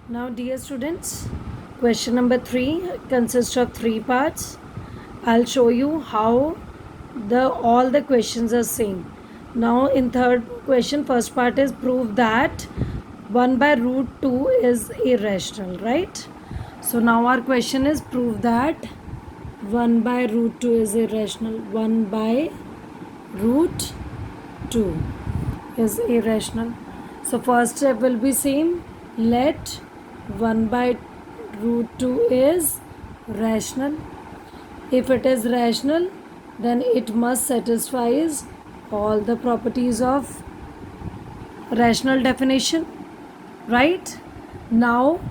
Now, dear students, question number 3 consists of 3 parts. I'll show you how all the questions are same. Now, in third question, first part is prove that 1 by root 2 is irrational, right? So, now our question is prove that 1 by root 2 is irrational. 1 by root 2 is irrational. So, first step will be same. Let 1 by root 2 is rational. If it is rational, then it must satisfy all the properties of rational definition, right? Now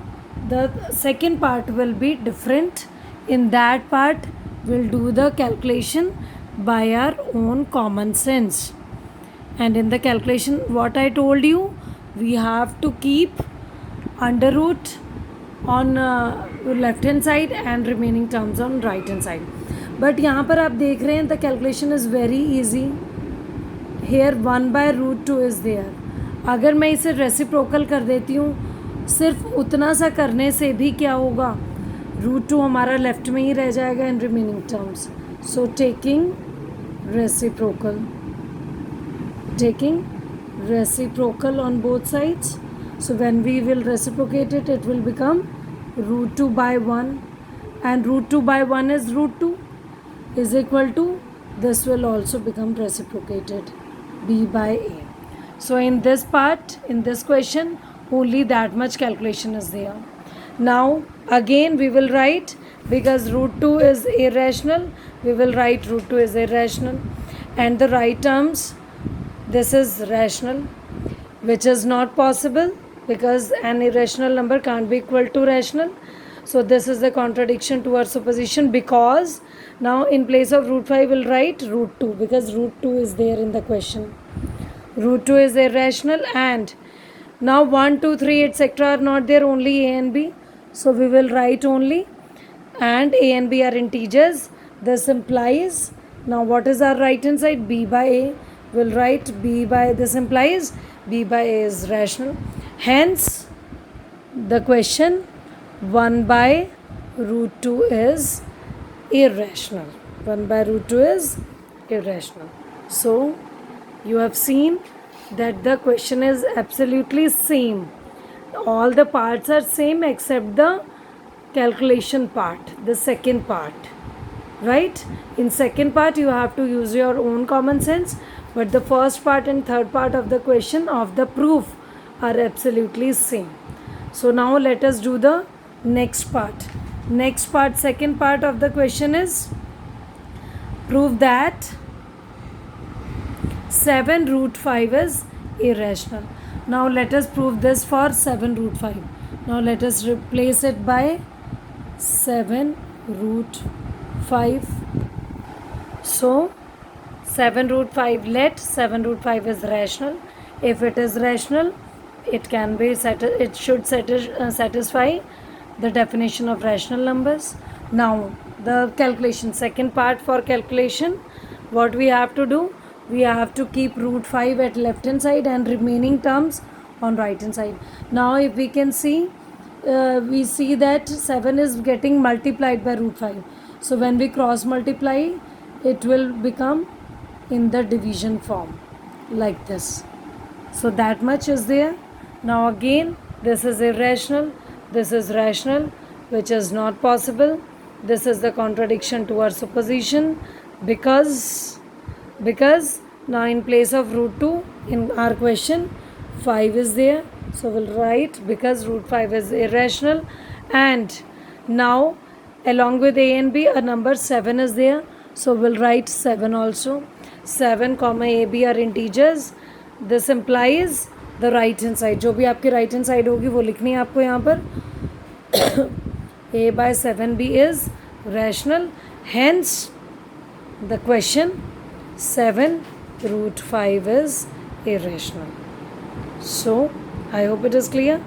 the second part will be different. In that part, we'll do the calculation by our own common sense. And in the calculation, what I told you, we have to keep under root on left hand side and remaining terms on right hand side. But यहाँ पर आप देख रहे हैं the calculation is very easy. Here 1 by root 2 is there. अगर मैं इसे reciprocal कर देती हूँ, सिर्फ उतना सा करने से भी क्या होगा, रूट 2 हमारा लेफ्ट में ही रह जाएगा in remaining terms. So taking reciprocal on both sides. So when we will reciprocate it, it will become root 2 by 1, and root 2 by 1 is root 2 is equal to, this will also become reciprocated, b by a. So in this part, in this question, only that much calculation is there. Now again we will write, because root 2 is irrational, we will write root 2 is irrational, and the right terms, this is rational, which is not possible because an irrational number can't be equal to rational. So this is the contradiction to our supposition, because now in place of root 5 we'll write root 2, because root 2 is there in the question. Root 2 is irrational, and now 1, 2, 3 etc. are not there, only a and b. So we will write only, and a and b are integers. This implies, now what is our right hand side? B by a. We'll write b by, this implies b by a is rational. Hence the question 1 by root 2 is irrational. 1 by root 2 is irrational. So you have seen that the question is absolutely same. All the parts are same except the calculation part, the second part, right? In second part you have to use your own common sense, but the first part and third part of the question of the proof are absolutely same. So now let us do the next part. Next part, second part of the question is prove that 7 root 5 is irrational. Now let us prove this for 7 root 5. Now let us replace it by 7 root 5. So 7 root 5, let 7 root 5 is rational. If it is rational, it can be it should satisfy the definition of rational numbers. Now the calculation, second part for calculation, what we have to do, we have to keep root 5 at left hand side and remaining terms on right hand side. Now if we can see, we see that 7 is getting multiplied by root 5. So when we cross multiply, it will become in the division form like this. So that much is there. Now again, this is irrational, this is rational, which is not possible. This is the contradiction to our supposition, because now in place of root 2 in our question 5 is there. So we'll write, because root 5 is irrational, and now along with a and b a number 7 is there. So we'll write 7 also. 7 comma a b are integers. This implies the right hand side, जो भी आपकी right hand side होगी वो लिखनी है आपको यहाँ पर. a by 7b is rational. Hence the question 7 root 5 is irrational. So I hope it is clear.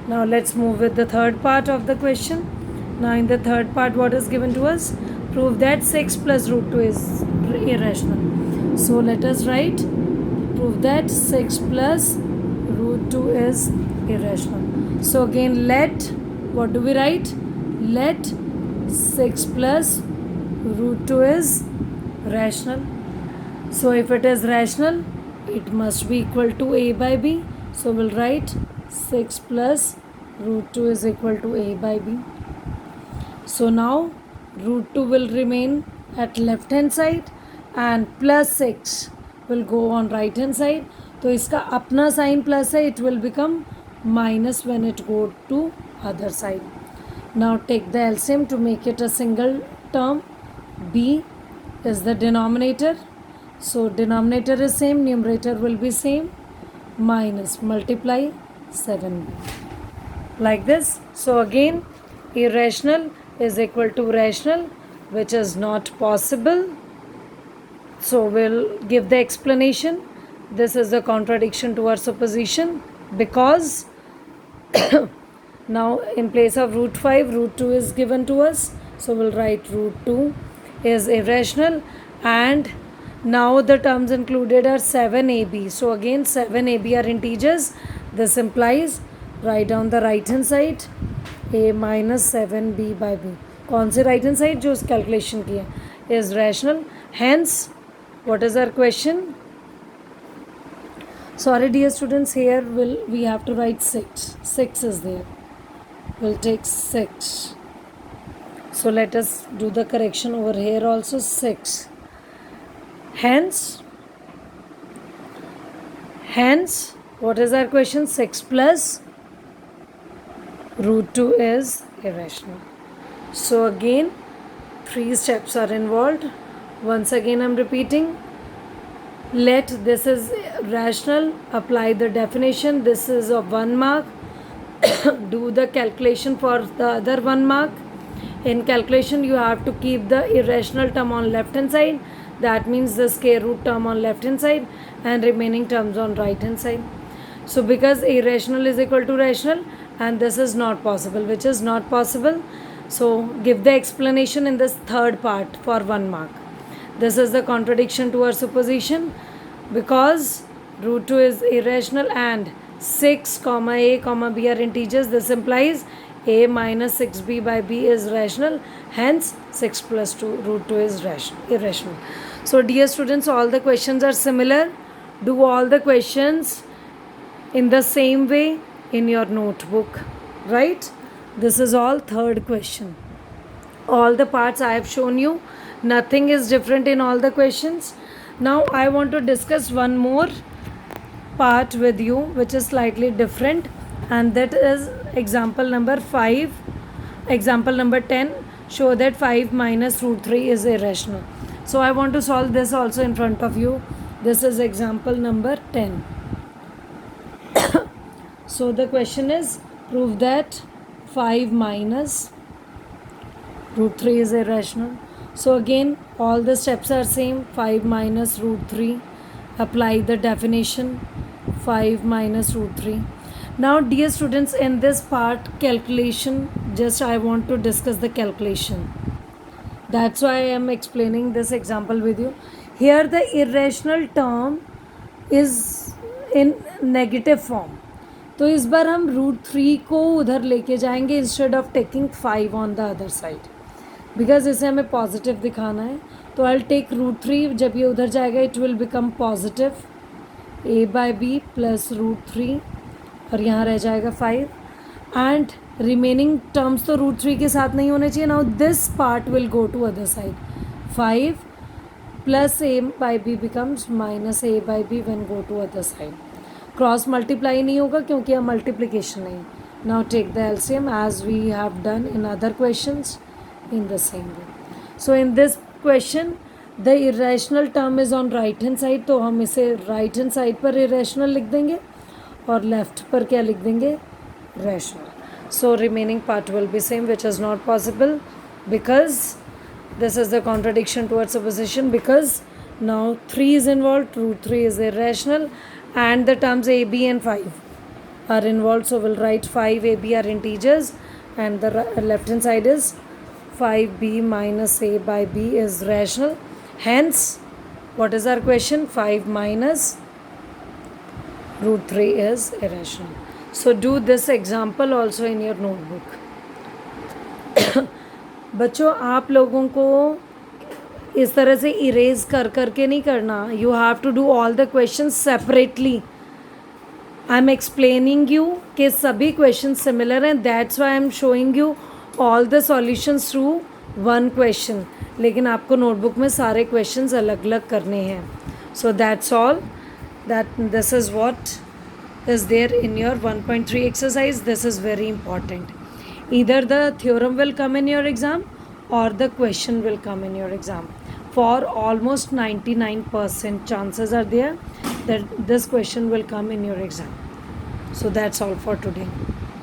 Now let's move with the third part of the question. Now in the third part, what is given to us? Prove that 6 plus root 2 is irrational. So let us write, prove that 6 plus root 2 is irrational. So again, let, what do we write? Let 6 plus root 2 is rational. So if it is rational, it must be equal to a by b. So we'll write 6 plus root 2 is equal to a by b. So now root 2 will remain at left hand side and plus 6 will go on right hand side. तो इसका अपना sign plus है, it will become minus when it go to other side. Now take the LCM to make it a single term. B is the denominator. So denominator is same, numerator will be same, minus multiply 7b. Like this. So again, irrational is equal to rational, which is not possible. So we'll give the explanation. This is the contradiction to our supposition, because now in place of root 5, root 2 is given to us. So we'll write root 2 is irrational, and now the terms included are 7ab. So again 7ab are integers. This implies, write down the right hand side, a minus 7b by b. कौन से right hand side? जो उस calculation की है, is rational. Hence, what is our question? Sorry dear students, here we have to write 6. 6 is there. We'll take 6. So let us do the correction over here also, 6. Hence, what is our question? 6 plus root 2 is irrational. So again, 3 steps are involved. Once again I'm repeating. Let, this is rational, apply the definition. This is of 1 mark. Do the calculation for the other 1 mark. In calculation you have to keep the irrational term on left hand side. That means the square root term on left hand side and remaining terms on right hand side. So because irrational is equal to rational and this is not possible, which is not possible. So give the explanation in this third part for 1 mark. This is the contradiction to our supposition, because root 2 is irrational and 6 comma a comma b are integers. This implies a minus 6b by b is rational. Hence 6 plus 2 root 2 is irrational. So dear students, all the questions are similar. Do all the questions in the same way in your notebook, right? This is all third question. All the parts I have shown you. Nothing is different in all the questions. Now I want to discuss one more part with you which is slightly different, and that is example number 5. Example number 10. Show that 5 minus root 3 is irrational. So I want to solve this also in front of you. This is example number 10. So the question is, prove that 5 minus root 3 is irrational. So again all the steps are same. 5 minus root 3, apply the definition, 5 minus root 3. Now dear students, in this part calculation, just I want to discuss the calculation. That's why I am explaining this example with you. Here the irrational term is in negative form. तो इस बार हम root 3 को उधर लेके जाएंगे instead of taking 5 on the other side. Because इसे हमें positive दिखाना है. तो आई टेक रूट 3. जब ये उधर जाएगा it will become positive, a by b plus root 3, और यहाँ रह जाएगा 5. एंड रिमेनिंग टर्म्स तो रूट 3 के साथ नहीं होने चाहिए. Now this part will go to other side. 5 plus a by b becomes minus a by b when go to other side. Cross multiply नहीं होगा क्योंकि यह मल्टीप्लिकेशन नहीं. Now take the LCM as we have done in other questions in the same way. So in this question the irrational term is on right hand side, तो हम इसे right hand side पर irrational लिख देंगे और left पर क्या लिख देंगे, rational. So remaining part will be same, which is not possible because this is the contradiction to our supposition, because now 3 is involved, root 3 is irrational, and the terms a, b and 5 are involved. So we'll write 5 a, b are integers, and the left hand side is 5b minus a by b is rational. Hence, what is our question? 5 minus root 3 is irrational. So do this example also in your notebook. बच्चों आप लोगों को इस तरह से erase कर करके नहीं करना. You have to do all the questions separately. I am explaining you कि सभी क्वेश्चन सिमिलर हैं, that's why I am showing you all the solutions through one question. लेकिन आपको नोटबुक में सारे क्वेश्चंस अलग अलग करने हैं. So that's all. That this is what is there in your 1.3 exercise. This is very important. either the theorem will come in your exam or the question will come in your exam. For almost 99% chances are there that this question will come in your exam. So that's all for today.